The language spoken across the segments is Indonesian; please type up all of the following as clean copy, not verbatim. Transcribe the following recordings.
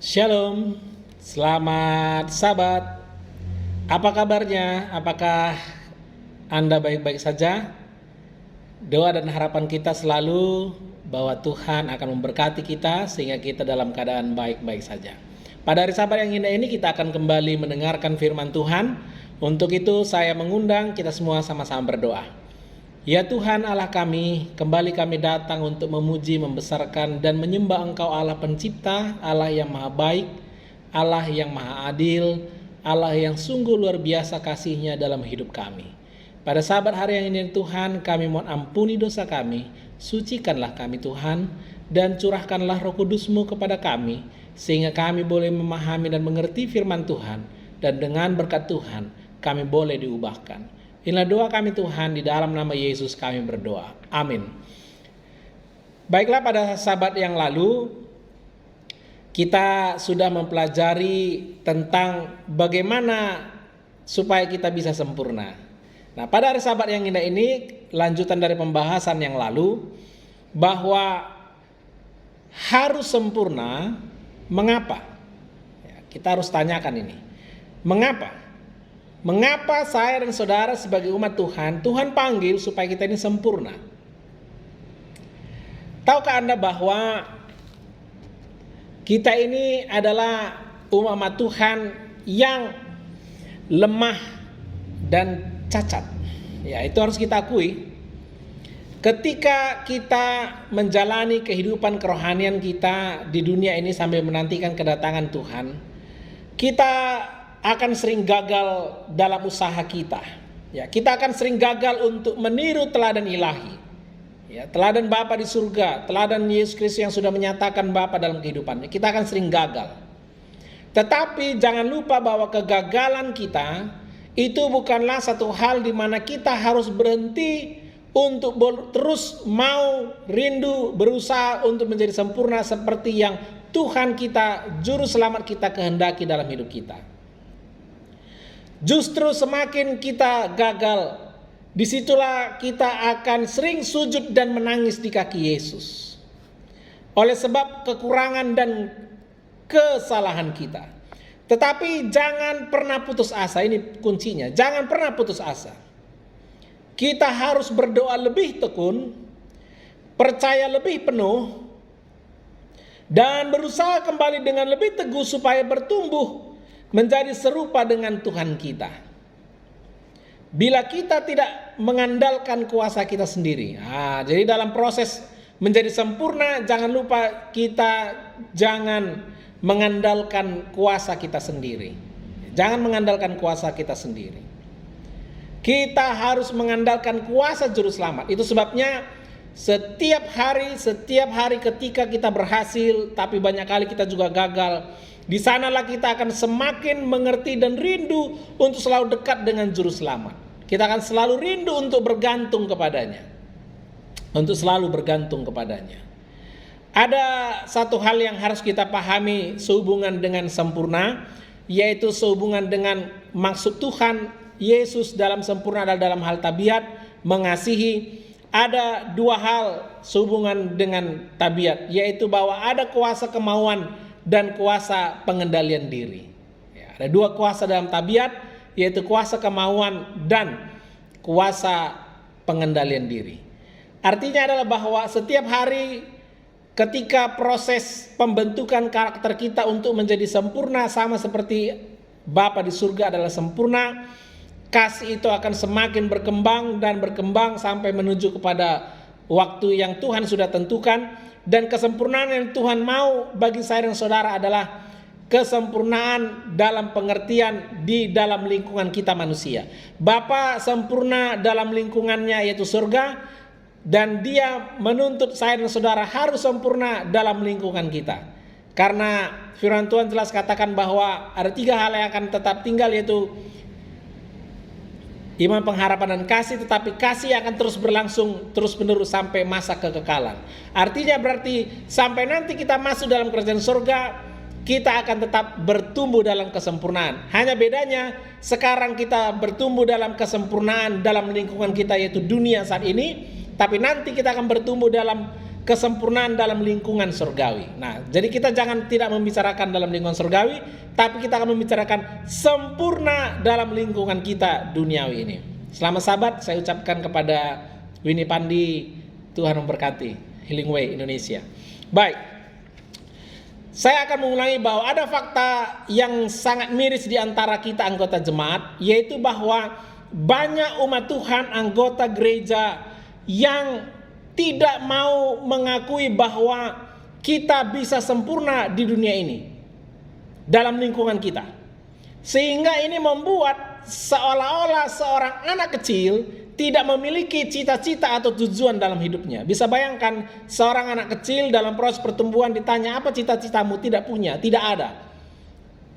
Shalom, selamat Sabat. Apa kabarnya? Apakah Anda baik-baik saja? Doa dan harapan kita selalu bahwa Tuhan akan memberkati kita sehingga kita dalam keadaan baik-baik saja. Pada hari Sabat yang indah ini kita akan kembali mendengarkan firman Tuhan. Untuk itu saya mengundang kita semua sama-sama berdoa. Ya Tuhan Allah kami, kembali kami datang untuk memuji, membesarkan dan menyembah Engkau Allah pencipta, Allah yang maha baik, Allah yang maha adil, Allah yang sungguh luar biasa kasih-Nya dalam hidup kami. Pada Sabat hari yang ini Tuhan, kami mohon ampuni dosa kami, sucikanlah kami Tuhan, dan curahkanlah Roh Kudus-Mu kepada kami, sehingga kami boleh memahami dan mengerti firman Tuhan, dan dengan berkat Tuhan kami boleh diubahkan. Inilah doa kami Tuhan, di dalam nama Yesus kami berdoa. Amin. Baiklah, pada Sabat yang lalu kita sudah mempelajari tentang bagaimana supaya kita bisa sempurna. Nah, pada hari Sabat yang indah ini lanjutan dari pembahasan yang lalu bahwa harus sempurna. Mengapa? Ya, kita harus tanyakan ini. Mengapa? Mengapa saya dan saudara sebagai umat Tuhan, Tuhan panggil supaya kita ini sempurna? Tahukah Anda bahwa kita ini adalah umat Tuhan yang lemah dan cacat? Ya, itu harus kita akui. Ketika kita menjalani kehidupan kerohanian kita di dunia ini sambil menantikan kedatangan Tuhan, kita akan sering gagal dalam usaha kita. Ya, kita akan sering gagal untuk meniru teladan ilahi. Ya, teladan Bapa di surga, teladan Yesus Kristus yang sudah menyatakan Bapa dalam kehidupannya. Kita akan sering gagal. Tetapi jangan lupa bahwa kegagalan kita itu bukanlah satu hal di mana kita harus berhenti untuk terus mau rindu berusaha untuk menjadi sempurna seperti yang Tuhan kita, juru selamat kita kehendaki dalam hidup kita. Justru semakin kita gagal, disitulah kita akan sering sujud dan menangis di kaki Yesus. Oleh sebab kekurangan dan kesalahan kita. Tetapi jangan pernah putus asa, ini kuncinya. Jangan pernah putus asa. Kita harus berdoa lebih tekun, percaya lebih penuh, dan berusaha kembali dengan lebih teguh supaya bertumbuh menjadi serupa dengan Tuhan kita. Bila kita tidak mengandalkan kuasa kita sendiri. Jadi dalam proses menjadi sempurna, jangan lupa kita jangan mengandalkan kuasa kita sendiri. Jangan mengandalkan kuasa kita sendiri. Kita harus mengandalkan kuasa juru selamat. Itu sebabnya setiap hari ketika kita berhasil, tapi banyak kali kita juga gagal, di sanalah kita akan semakin mengerti dan rindu untuk selalu dekat dengan juru selamat. Kita akan selalu rindu untuk bergantung kepadanya. Untuk selalu bergantung kepadanya. Ada satu hal yang harus kita pahami sehubungan dengan sempurna, yaitu sehubungan dengan maksud Tuhan Yesus dalam sempurna adalah dalam hal tabiat, mengasihi. Ada dua hal sehubungan dengan tabiat, yaitu bahwa ada kuasa kemauan dan kuasa pengendalian diri. Ya, ada dua kuasa dalam tabiat, yaitu kuasa kemauan dan kuasa pengendalian diri. Artinya adalah bahwa setiap hari ketika proses pembentukan karakter kita untuk menjadi sempurna sama seperti Bapa di surga adalah sempurna, kasih itu akan semakin berkembang dan berkembang sampai menuju kepada waktu yang Tuhan sudah tentukan. Dan kesempurnaan yang Tuhan mau bagi saya dan saudara adalah kesempurnaan dalam pengertian di dalam lingkungan kita manusia. Bapa sempurna dalam lingkungannya yaitu surga, dan Dia menuntut saya dan saudara harus sempurna dalam lingkungan kita. Karena firman Tuhan jelas katakan bahwa ada tiga hal yang akan tetap tinggal, yaitu iman, pengharapan, dan kasih. Tetapi kasih akan terus berlangsung terus menerus sampai masa kekekalan. Artinya berarti sampai nanti kita masuk dalam kerajaan surga, kita akan tetap bertumbuh dalam kesempurnaan. Hanya bedanya sekarang kita bertumbuh dalam kesempurnaan dalam lingkungan kita yaitu dunia saat ini, tapi nanti kita akan bertumbuh dalam kesempurnaan dalam lingkungan surgawi. Nah, jadi kita jangan tidak membicarakan dalam lingkungan surgawi, tapi kita akan membicarakan sempurna dalam lingkungan kita duniawi ini. Selamat sahabat, saya ucapkan kepada Winnie Pandi, Tuhan memberkati, Healing Way Indonesia. Baik, saya akan mengulangi bahwa ada fakta yang sangat miris di antara kita anggota jemaat, yaitu bahwa banyak umat Tuhan, anggota gereja yang tidak mau mengakui bahwa kita bisa sempurna di dunia ini, dalam lingkungan kita. Sehingga ini membuat seolah-olah seorang anak kecil tidak memiliki cita-cita atau tujuan dalam hidupnya. Bisa bayangkan seorang anak kecil dalam proses pertumbuhan ditanya, apa cita-citamu? Tidak punya, tidak ada.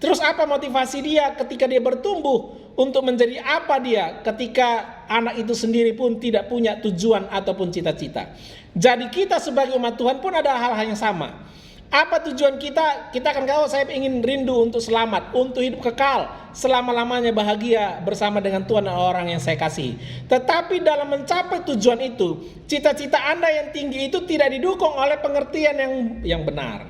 Terus apa motivasi dia ketika dia bertumbuh untuk menjadi apa dia ketika anak itu sendiri pun tidak punya tujuan ataupun cita-cita. Jadi kita sebagai umat Tuhan pun ada hal-hal yang sama. Apa tujuan kita? Kita akan tahu, saya ingin rindu untuk selamat, untuk hidup kekal, selama-lamanya bahagia bersama dengan Tuhan dan orang yang saya kasihi. Tetapi dalam mencapai tujuan itu, cita-cita Anda yang tinggi itu tidak didukung oleh pengertian yang benar.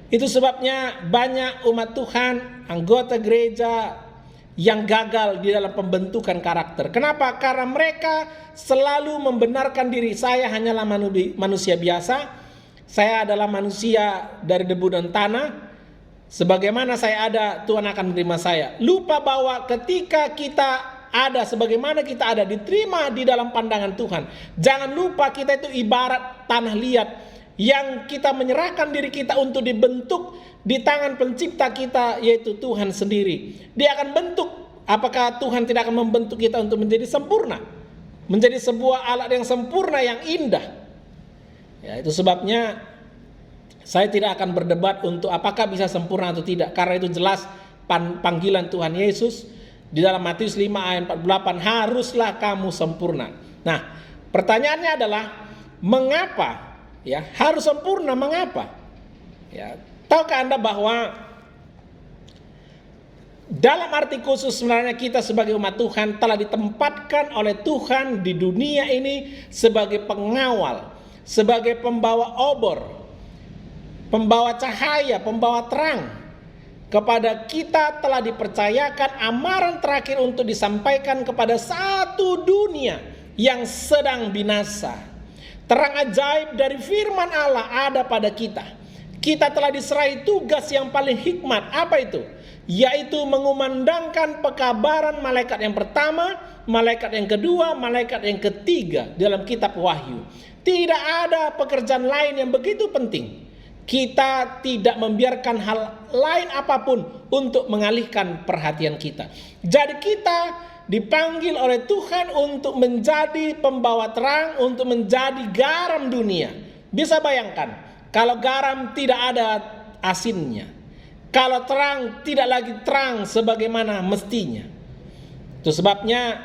Itu sebabnya banyak umat Tuhan, anggota gereja yang gagal di dalam pembentukan karakter. Kenapa? Karena mereka selalu membenarkan diri, saya hanyalah manusia biasa, saya adalah manusia dari debu dan tanah, sebagaimana saya ada, Tuhan akan menerima saya. Lupa bahwa ketika kita ada, sebagaimana kita ada, diterima di dalam pandangan Tuhan. Jangan lupa kita itu ibarat tanah liat, yang kita menyerahkan diri kita untuk dibentuk di tangan pencipta kita, yaitu Tuhan sendiri. Dia akan bentuk. Apakah Tuhan tidak akan membentuk kita untuk menjadi sempurna, menjadi sebuah alat yang sempurna, yang indah? Ya, itu sebabnya saya tidak akan berdebat untuk apakah bisa sempurna atau tidak, karena itu jelas panggilan Tuhan Yesus di dalam Matius 5 ayat 48, haruslah kamu sempurna. Nah, pertanyaannya adalah mengapa? Ya, harus sempurna, mengapa? Ya, tahukah Anda bahwa dalam arti khusus sebenarnya kita sebagai umat Tuhan telah ditempatkan oleh Tuhan di dunia ini sebagai pengawal, sebagai pembawa obor, pembawa cahaya, pembawa terang. Kepada kita telah dipercayakan amaran terakhir untuk disampaikan kepada satu dunia yang sedang binasa. Terang ajaib dari firman Allah ada pada kita. Kita telah diserahi tugas yang paling hikmat. Apa itu? Yaitu mengumandangkan pekabaran malaikat yang pertama, malaikat yang kedua, malaikat yang ketiga dalam kitab Wahyu. Tidak ada pekerjaan lain yang begitu penting. Kita tidak membiarkan hal lain apapun untuk mengalihkan perhatian kita. Jadi kita dipanggil oleh Tuhan untuk menjadi pembawa terang, untuk menjadi garam dunia. Bisa bayangkan, kalau garam tidak ada asinnya, kalau terang tidak lagi terang sebagaimana mestinya. Itu sebabnya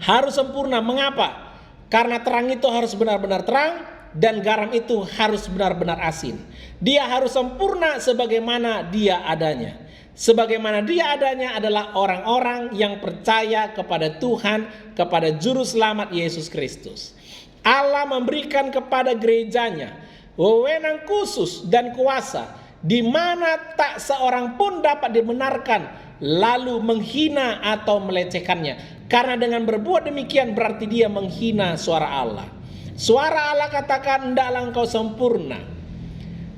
harus sempurna. Mengapa? Karena terang itu harus benar-benar terang, dan garam itu harus benar-benar asin. Dia harus sempurna sebagaimana dia adanya. Sebagaimana dia adanya adalah orang-orang yang percaya kepada Tuhan, kepada Juru Selamat Yesus Kristus. Allah memberikan kepada gerejanya wewenang khusus dan kuasa, di mana tak seorang pun dapat dibenarkan lalu menghina atau melecehkannya. Karena dengan berbuat demikian berarti dia menghina suara Allah. Suara Allah katakan, hendaklah engkau sempurna.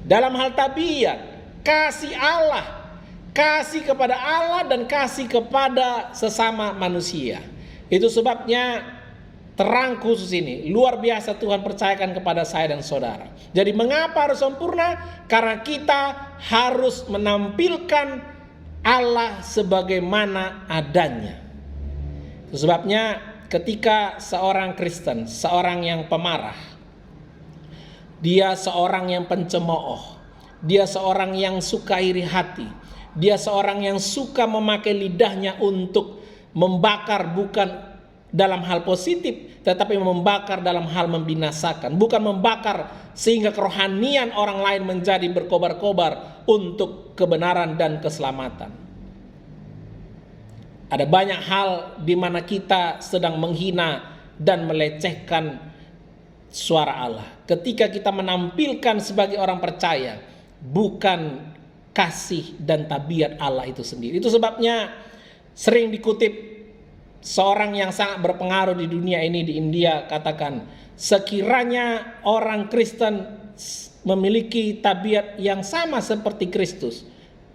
Dalam hal tabiat, kasih Allah, kasih kepada Allah dan kasih kepada sesama manusia. Itu sebabnya terang khusus ini luar biasa Tuhan percayakan kepada saya dan saudara. Jadi mengapa harus sempurna? Karena kita harus menampilkan Allah sebagaimana adanya. Itu sebabnya ketika seorang Kristen, seorang yang pemarah, dia seorang yang pencemooh, dia seorang yang suka iri hati, dia seorang yang suka memakai lidahnya untuk membakar, bukan dalam hal positif, tetapi membakar dalam hal membinasakan. Bukan membakar sehingga kerohanian orang lain menjadi berkobar-kobar untuk kebenaran dan keselamatan. Ada banyak hal di mana kita sedang menghina dan melecehkan suara Allah. Ketika kita menampilkan sebagai orang percaya, bukan kasih dan tabiat Allah itu sendiri. Itu sebabnya sering dikutip seorang yang sangat berpengaruh di dunia ini, di India, katakan, sekiranya orang Kristen memiliki tabiat yang sama seperti Kristus,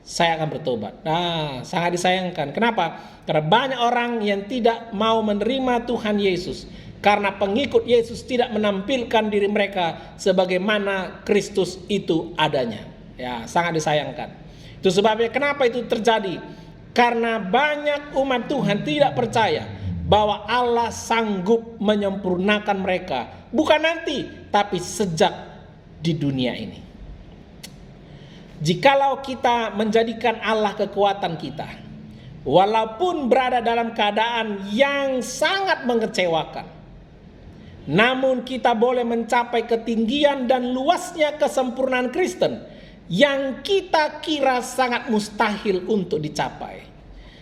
saya akan bertobat. Nah, sangat disayangkan. Kenapa? Karena banyak orang yang tidak mau menerima Tuhan Yesus karena pengikut Yesus tidak menampilkan diri mereka sebagaimana Kristus itu adanya. Ya, sangat disayangkan. Itu sebabnya kenapa itu terjadi? Karena banyak umat Tuhan tidak percaya bahwa Allah sanggup menyempurnakan mereka, bukan nanti, tapi sejak di dunia ini. Jikalau kita menjadikan Allah kekuatan kita, walaupun berada dalam keadaan yang sangat mengecewakan, namun kita boleh mencapai ketinggian dan luasnya kesempurnaan Kristen yang kita kira sangat mustahil untuk dicapai.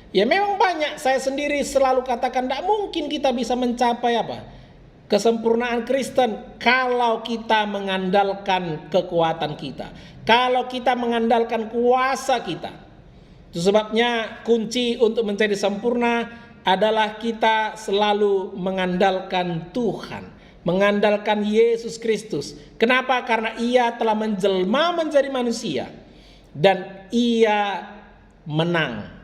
Ya memang banyak, saya sendiri selalu katakan tidak mungkin kita bisa mencapai kesempurnaan Kristen kalau kita mengandalkan kekuatan kita, kalau kita mengandalkan kuasa kita. Itu sebabnya kunci untuk menjadi sempurna adalah kita selalu mengandalkan Tuhan, mengandalkan Yesus Kristus. Kenapa? Karena Ia telah menjelma menjadi manusia dan Ia menang.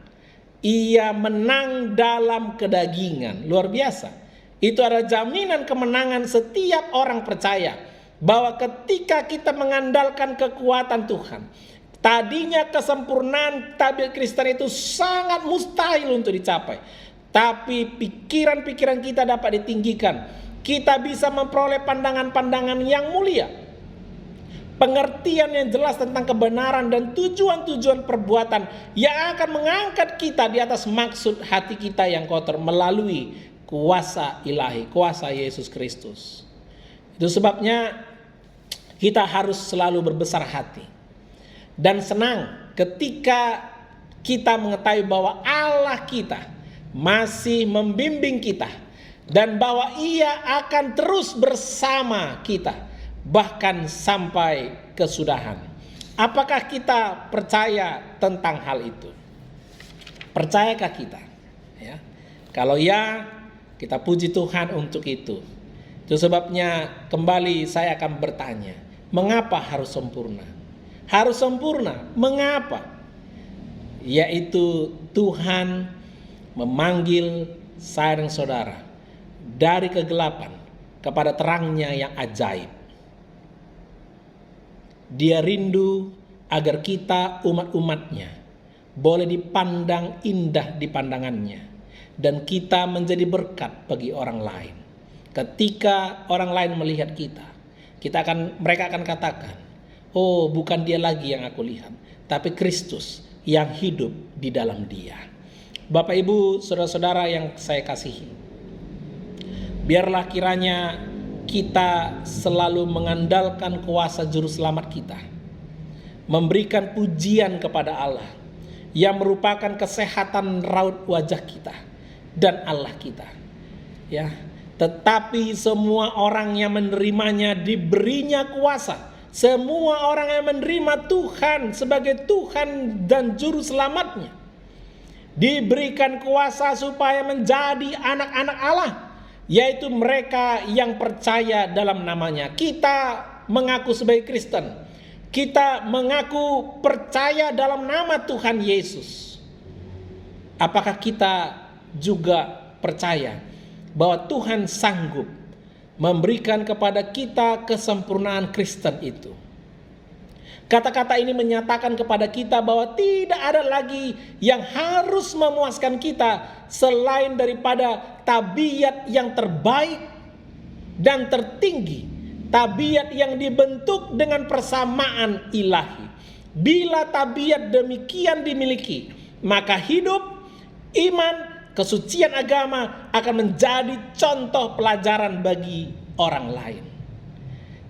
Ia menang dalam kedagingan. Luar biasa. Itu adalah jaminan kemenangan setiap orang percaya, bahwa ketika kita mengandalkan kekuatan Tuhan, tadinya kesempurnaan tabiat Kristen itu sangat mustahil untuk dicapai, tapi pikiran-pikiran kita dapat ditinggikan. Kita bisa memperoleh pandangan-pandangan yang mulia, pengertian yang jelas tentang kebenaran dan tujuan-tujuan perbuatan yang akan mengangkat kita di atas maksud hati kita yang kotor melalui kuasa ilahi, kuasa Yesus Kristus. Itu sebabnya kita harus selalu berbesar hati dan senang ketika kita mengetahui bahwa Allah kita masih membimbing kita dan bahwa Ia akan terus bersama kita bahkan sampai kesudahan. Apakah kita percaya tentang hal itu? Percayakah kita? Ya. Kalau ya, kita puji Tuhan untuk itu. Itu sebabnya kembali saya akan bertanya, mengapa harus sempurna? Harus sempurna, mengapa? Yaitu Tuhan memanggil saya dan saudara dari kegelapan kepada terangnya yang ajaib. Dia rindu agar kita umat-umatnya boleh dipandang indah di pandangannya, dan kita menjadi berkat bagi orang lain. Ketika orang lain melihat kita, mereka akan katakan, oh bukan dia lagi yang aku lihat, tapi Kristus yang hidup di dalam dia. Bapak Ibu, saudara-saudara yang saya kasihi, biarlah kiranya kita selalu mengandalkan kuasa juru selamat kita, memberikan pujian kepada Allah yang merupakan kesehatan raut wajah kita dan Allah kita. Ya, tetapi semua orang yang menerimanya diberinya kuasa. Semua orang yang menerima Tuhan sebagai Tuhan dan juru selamatnya diberikan kuasa supaya menjadi anak-anak Allah, yaitu mereka yang percaya dalam namanya. Kita mengaku sebagai Kristen, kita mengaku percaya dalam nama Tuhan Yesus. Apakah kita juga percaya bahwa Tuhan sanggup memberikan kepada kita kesempurnaan Kristen itu? Kata-kata ini menyatakan kepada kita bahwa tidak ada lagi yang harus memuaskan kita selain daripada tabiat yang terbaik dan tertinggi, tabiat yang dibentuk dengan persamaan ilahi. Bila tabiat demikian dimiliki, maka hidup, iman, kesucian agama akan menjadi contoh pelajaran bagi orang lain.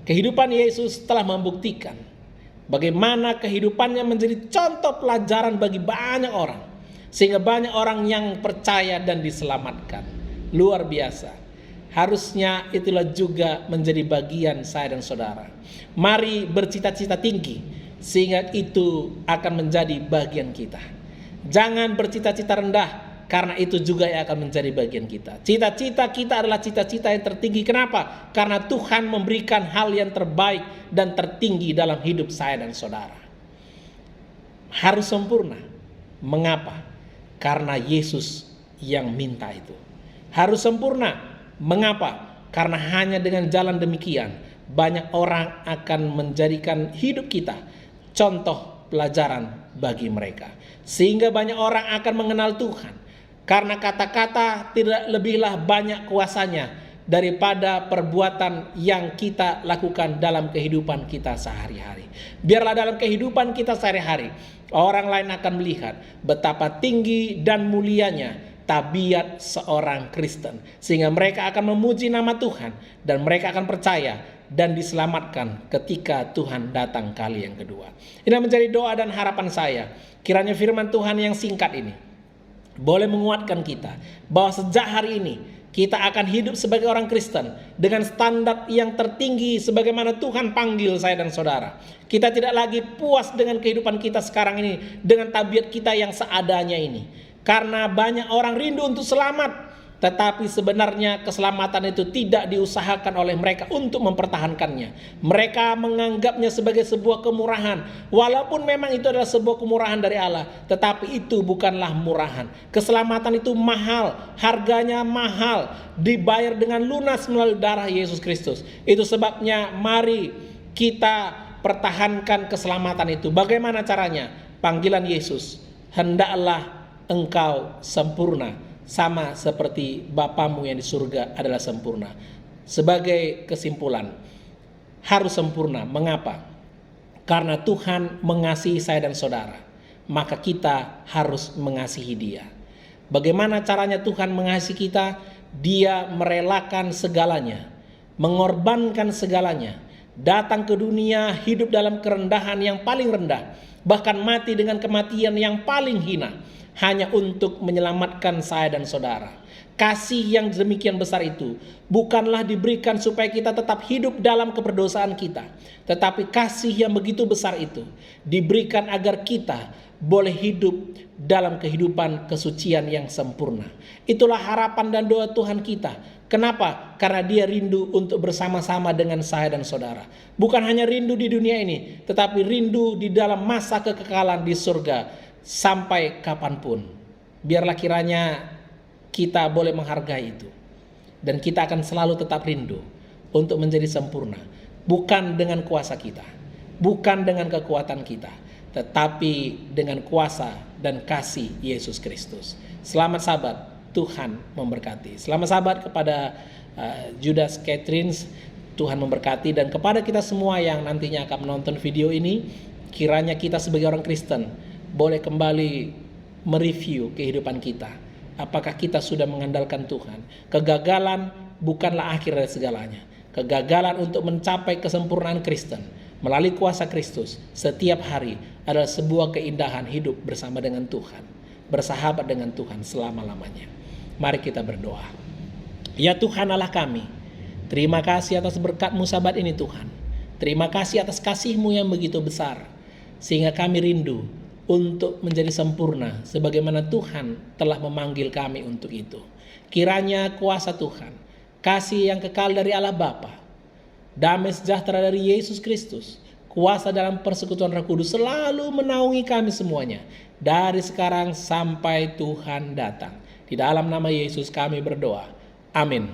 Kehidupan Yesus telah membuktikan bagaimana kehidupannya menjadi contoh pelajaran bagi banyak orang, sehingga banyak orang yang percaya dan diselamatkan. Luar biasa. harusnya itulah juga menjadi bagian saya dan saudara. Mari bercita-cita tinggi, sehingga itu akan menjadi bagian kita. Jangan bercita-cita rendah, karena itu juga yang akan menjadi bagian kita. Cita-cita kita adalah cita-cita yang tertinggi. Kenapa? Karena Tuhan memberikan hal yang terbaik dan tertinggi dalam hidup saya dan saudara. Harus sempurna. Mengapa? Karena Yesus yang minta itu. Harus sempurna. Mengapa? Karena hanya dengan jalan demikian banyak orang akan menjadikan hidup kita contoh pelajaran bagi mereka, sehingga banyak orang akan mengenal Tuhan. Karena kata-kata tidak lebihlah banyak kuasanya daripada perbuatan yang kita lakukan dalam kehidupan kita sehari-hari. Biarlah dalam kehidupan kita sehari-hari orang lain akan melihat betapa tinggi dan mulianya tabiat seorang Kristen, sehingga mereka akan memuji nama Tuhan dan mereka akan percaya dan diselamatkan ketika Tuhan datang kali yang kedua. Ini menjadi doa dan harapan saya. Kiranya firman Tuhan yang singkat ini boleh menguatkan kita bahwa sejak hari ini kita akan hidup sebagai orang Kristen dengan standar yang tertinggi sebagaimana Tuhan panggil saya dan saudara. Kita tidak lagi puas dengan kehidupan kita sekarang ini, dengan tabiat kita yang seadanya ini. Karena banyak orang rindu untuk selamat, tetapi sebenarnya keselamatan itu tidak diusahakan oleh mereka untuk mempertahankannya. Mereka menganggapnya sebagai sebuah kemurahan. Walaupun memang itu adalah sebuah kemurahan dari Allah, tetapi itu bukanlah murahan. Keselamatan itu mahal, harganya mahal, dibayar dengan lunas melalui darah Yesus Kristus. Itu sebabnya mari kita pertahankan keselamatan itu. Bagaimana caranya? Panggilan Yesus, hendaklah engkau sempurna sama seperti Bapamu yang di surga adalah sempurna. Sebagai kesimpulan, harus sempurna. Mengapa? Karena Tuhan mengasihi saya dan saudara, maka kita harus mengasihi Dia. Bagaimana caranya Tuhan mengasihi kita? Dia merelakan segalanya, mengorbankan segalanya, datang ke dunia, hidup dalam kerendahan yang paling rendah, bahkan mati dengan kematian yang paling hina, hanya untuk menyelamatkan saya dan saudara. Kasih yang demikian besar itu bukanlah diberikan supaya kita tetap hidup dalam keberdosaan kita, tetapi kasih yang begitu besar itu diberikan agar kita boleh hidup dalam kehidupan kesucian yang sempurna. Itulah harapan dan doa Tuhan kita. Kenapa? Karena Dia rindu untuk bersama-sama dengan saya dan saudara. Bukan hanya rindu di dunia ini, tetapi rindu di dalam masa kekekalan di surga sampai kapanpun. Biarlah kiranya kita boleh menghargai itu, dan kita akan selalu tetap rindu untuk menjadi sempurna, bukan dengan kuasa kita, bukan dengan kekuatan kita, tetapi dengan kuasa dan kasih Yesus Kristus. Selamat Sabat, Tuhan memberkati. Selamat Sabat kepada Judas Catherines, Tuhan memberkati, dan kepada kita semua yang nantinya akan menonton video ini, kiranya kita sebagai orang Kristen boleh kembali mereview kehidupan kita. Apakah kita sudah mengandalkan Tuhan? Kegagalan bukanlah akhir dari segalanya. Kegagalan untuk mencapai kesempurnaan Kristen melalui kuasa Kristus setiap hari adalah sebuah keindahan hidup bersama dengan Tuhan, bersahabat dengan Tuhan selama-lamanya. Mari kita berdoa. Ya Tuhan Allah kami, terima kasih atas berkat-Mu Sabat ini Tuhan. Terima kasih atas kasih-Mu yang begitu besar, sehingga kami rindu untuk menjadi sempurna sebagaimana Tuhan telah memanggil kami untuk itu. Kiranya kuasa Tuhan, kasih yang kekal dari Allah Bapa, damai sejahtera dari Yesus Kristus, kuasa dalam persekutuan Roh Kudus selalu menaungi kami semuanya dari sekarang sampai Tuhan datang. Di dalam nama Yesus kami berdoa. Amin.